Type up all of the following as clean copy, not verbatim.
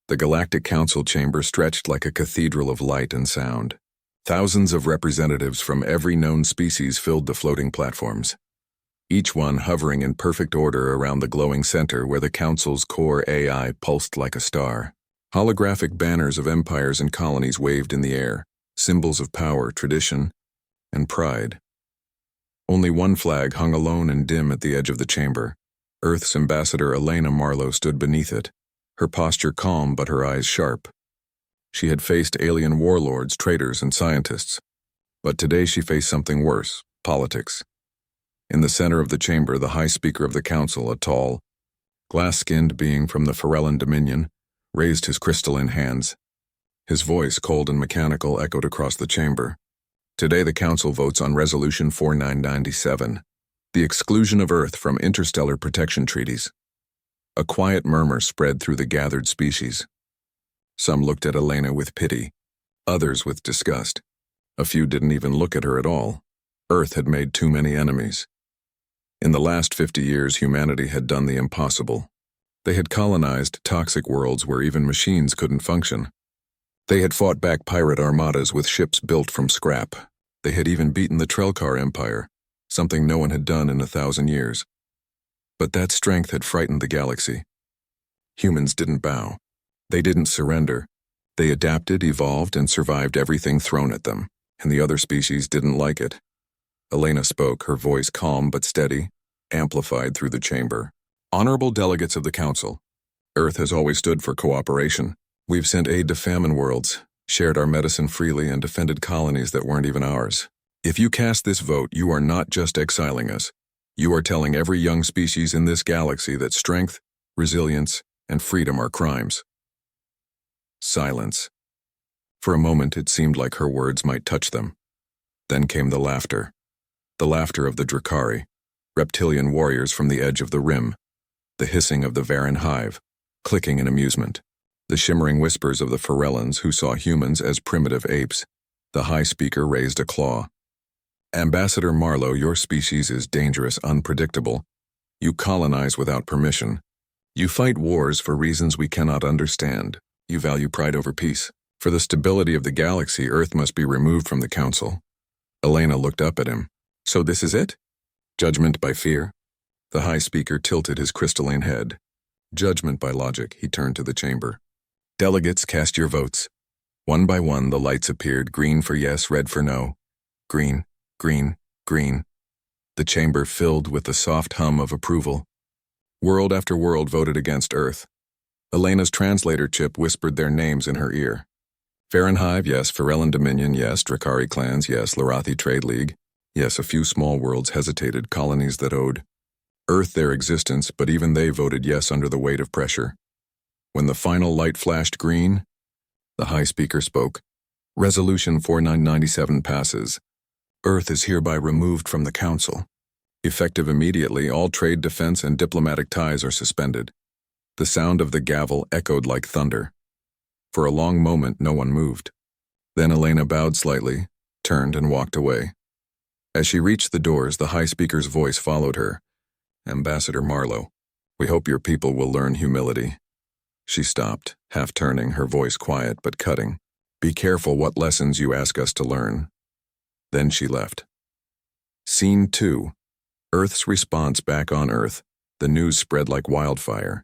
The Galactic Council chamber stretched like a cathedral of light and sound. Thousands of representatives from every known species filled the floating platforms, each one hovering in perfect order around the glowing center where the Council's core AI pulsed like a star. Holographic banners of empires and colonies waved in the air, symbols of power, tradition, and pride. Only one flag hung alone and dim at the edge of the chamber. Earth's ambassador Elena Marlowe stood beneath it, her posture calm but her eyes sharp. She had faced alien warlords, traitors, and scientists. But today she faced something worse, politics. In the center of the chamber, the High Speaker of the Council, a tall, glass-skinned being from the Farellan Dominion, raised his crystalline hands. His voice, cold and mechanical, echoed across the chamber. Today the Council votes on Resolution 4997, the exclusion of Earth from interstellar protection treaties. A quiet murmur spread through the gathered species. Some looked at Elena with pity, others with disgust. A few didn't even look at her at all. Earth had made too many enemies. In the last 50 years, humanity had done the impossible. They had colonized toxic worlds where even machines couldn't function. They had fought back pirate armadas with ships built from scrap. They had even beaten the Trelkar Empire, something no one had done in 1,000 years. But that strength had frightened the galaxy. Humans didn't bow. They didn't surrender. They adapted, evolved, and survived everything thrown at them, and the other species didn't like it. Elena spoke, her voice calm but steady, amplified through the chamber. Honorable delegates of the Council, Earth has always stood for cooperation. We've sent aid to famine worlds, shared our medicine freely, and defended colonies that weren't even ours. If you cast this vote, you are not just exiling us. You are telling every young species in this galaxy that strength, resilience, and freedom are crimes. Silence. For a moment, it seemed like her words might touch them. Then came the laughter. The laughter of the Drakari, reptilian warriors from the edge of the rim. The hissing of the Varan hive, clicking in amusement. The shimmering whispers of the Farellans who saw humans as primitive apes. The High Speaker raised a claw. Ambassador Marlowe, your species is dangerous, unpredictable. You colonize without permission. You fight wars for reasons we cannot understand. You value pride over peace. For the stability of the galaxy, Earth must be removed from the Council. Elena looked up at him. So this is it? Judgment by fear? The High Speaker tilted his crystalline head. Judgment by logic, he turned to the chamber. Delegates, cast your votes. One by one, the lights appeared, green for yes, red for no. Green, green, green. The chamber filled with the soft hum of approval. World after world voted against Earth. Elena's translator chip whispered their names in her ear. Fahrenheit, yes. Farellan Dominion, yes. Drakari clans, yes. Larathi Trade League, yes. A few small worlds hesitated, colonies that owed Earth their existence, but even they voted yes under the weight of pressure. When the final light flashed green, the High Speaker spoke. Resolution 4997 passes. Earth is hereby removed from the Council. Effective immediately, all trade, defense, and diplomatic ties are suspended. The sound of the gavel echoed like thunder. For a long moment, no one moved. Then Elena bowed slightly, turned, and walked away. As she reached the doors, the High Speaker's voice followed her. Ambassador Marlowe, we hope your people will learn humility. She stopped, half turning, her voice quiet but cutting. Be careful what lessons you ask us to learn. Then she left. Scene 2. Earth's response back on Earth. The news spread like wildfire.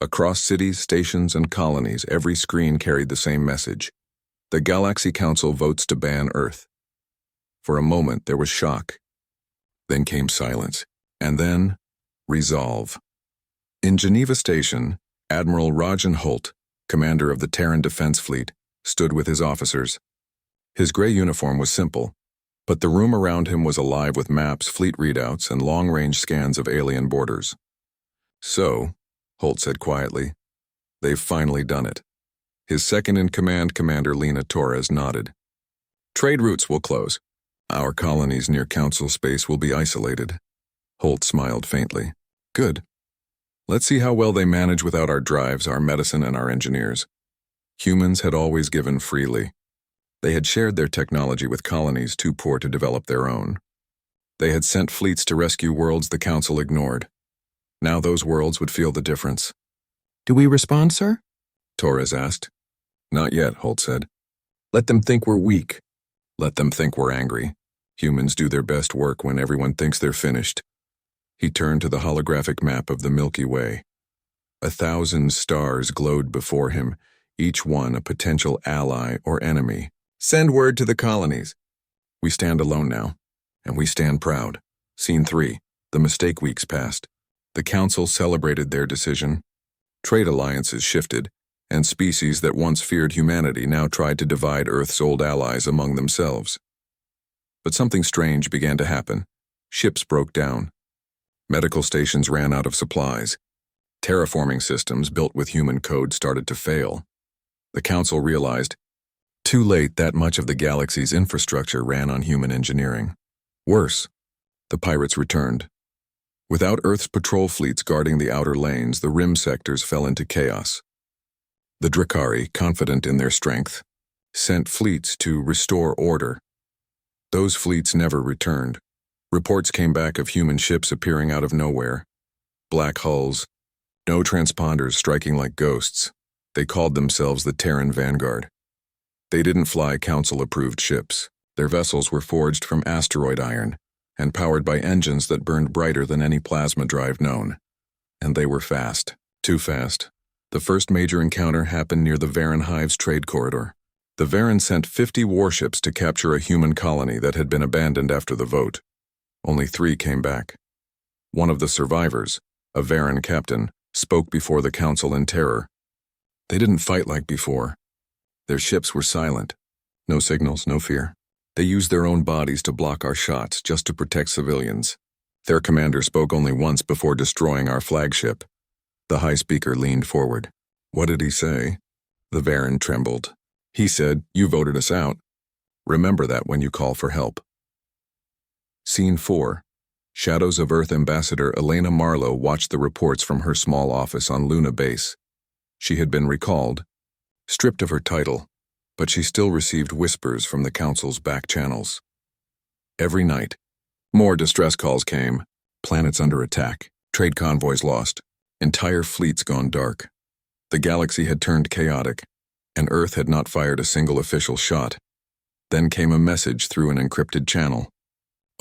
Across cities, stations, and colonies, every screen carried the same message. The Galaxy Council votes to ban Earth. For a moment, there was shock. Then came silence. And then, resolve. In Geneva Station, Admiral Rajan Holt, commander of the Terran Defense Fleet, stood with his officers. His gray uniform was simple, but the room around him was alive with maps, fleet readouts, and long-range scans of alien borders. So, Holt said quietly, they've finally done it. His second-in-command, Commander Lena Torres, nodded. Trade routes will close. Our colonies near Council space will be isolated. Holt smiled faintly. Good. Let's see how well they manage without our drives, our medicine, and our engineers. Humans had always given freely. They had shared their technology with colonies too poor to develop their own. They had sent fleets to rescue worlds the Council ignored. Now those worlds would feel the difference. Do we respond, sir? Torres asked. Not yet, Holt said. Let them think we're weak. Let them think we're angry. Humans do their best work when everyone thinks they're finished. He turned to the holographic map of the Milky Way. 1,000 stars glowed before him, each one a potential ally or enemy. Send word to the colonies. We stand alone now, and we stand proud. Scene 3. The mistake weeks passed. The Council celebrated their decision. Trade alliances shifted, and species that once feared humanity now tried to divide Earth's old allies among themselves. But something strange began to happen. Ships broke down. Medical stations ran out of supplies. Terraforming systems built with human code started to fail. The Council realized, too late, that much of the galaxy's infrastructure ran on human engineering. Worse, the pirates returned. Without Earth's patrol fleets guarding the outer lanes, the rim sectors fell into chaos. The Dracari, confident in their strength, sent fleets to restore order. Those fleets never returned. Reports came back of human ships appearing out of nowhere. Black hulls, no transponders striking like ghosts. They called themselves the Terran Vanguard. They didn't fly Council-approved ships. Their vessels were forged from asteroid iron and powered by engines that burned brighter than any plasma drive known. And they were fast. Too fast. The first major encounter happened near the Varan Hive's trade corridor. The Varan sent 50 warships to capture a human colony that had been abandoned after the vote. Only 3 came back. One of the survivors, a Varan captain, spoke before the Council in terror. They didn't fight like before. Their ships were silent. No signals, no fear. They used their own bodies to block our shots just to protect civilians. Their commander spoke only once before destroying our flagship. The High Speaker leaned forward. What did he say? The Varan trembled. He said, "You voted us out. Remember that when you call for help." Scene 4. Shadows of Earth Ambassador Elena Marlowe watched the reports from her small office on Luna Base. She had been recalled, stripped of her title, but she still received whispers from the Council's back channels. Every night, more distress calls came. Planets under attack, trade convoys lost, entire fleets gone dark. The galaxy had turned chaotic, and Earth had not fired a single official shot. Then came a message through an encrypted channel.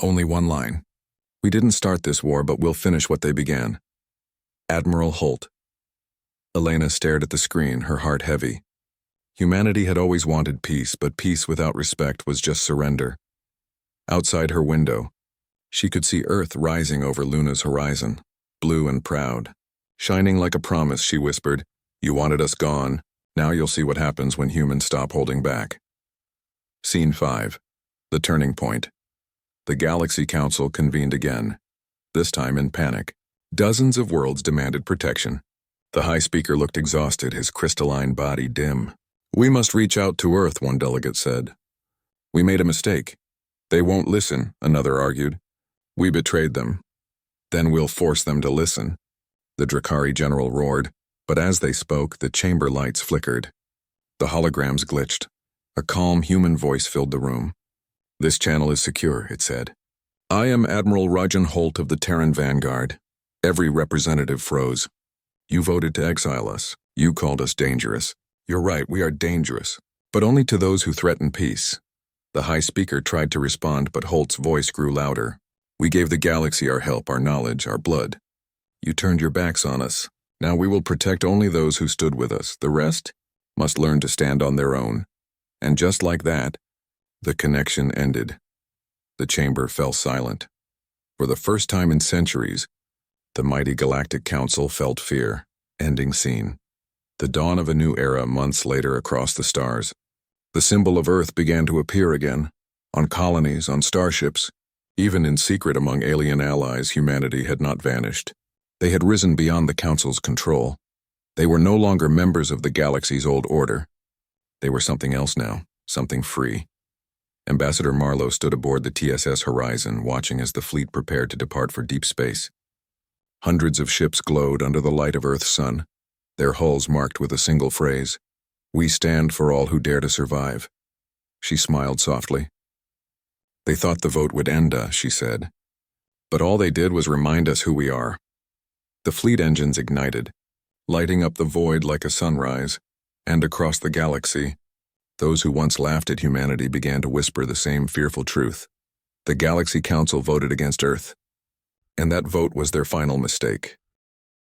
Only one line. We didn't start this war, but we'll finish what they began. Admiral Holt. Elena stared at the screen, her heart heavy. Humanity had always wanted peace, but peace without respect was just surrender. Outside her window, she could see Earth rising over Luna's horizon, blue and proud. Shining like a promise, she whispered, "You wanted us gone. Now you'll see what happens when humans stop holding back." Scene 5. The turning point. The Galaxy Council convened again, this time in panic. Dozens of worlds demanded protection. The High Speaker looked exhausted, his crystalline body dim. "We must reach out to Earth," one delegate said. "We made a mistake. They won't listen," another argued. "We betrayed them. Then we'll force them to listen." The Dracari general roared, but as they spoke, the chamber lights flickered. The holograms glitched. A calm human voice filled the room. "This channel is secure," it said. "I am Admiral Rajan Holt of the Terran Vanguard." Every representative froze. "You voted to exile us. You called us dangerous." "You're right, we are dangerous, but only to those who threaten peace." The High Speaker tried to respond, but Holt's voice grew louder. "We gave the galaxy our help, our knowledge, our blood. You turned your backs on us. Now we will protect only those who stood with us. The rest must learn to stand on their own." And just like that, the connection ended. The chamber fell silent. For the first time in centuries, the mighty Galactic Council felt fear. Ending scene. The dawn of a new era months later across the stars. The symbol of Earth began to appear again, on colonies, on starships. Even in secret among alien allies, humanity had not vanished. They had risen beyond the Council's control. They were no longer members of the galaxy's old order. They were something else now, something free. Ambassador Marlowe stood aboard the TSS Horizon, watching as the fleet prepared to depart for deep space. Hundreds of ships glowed under the light of Earth's sun, their hulls marked with a single phrase, "We stand for all who dare to survive." She smiled softly. "They thought the vote would end us," she said. "But all they did was remind us who we are." The fleet engines ignited, lighting up the void like a sunrise. And across the galaxy, those who once laughed at humanity began to whisper the same fearful truth. The Galaxy Council voted against Earth, and that vote was their final mistake.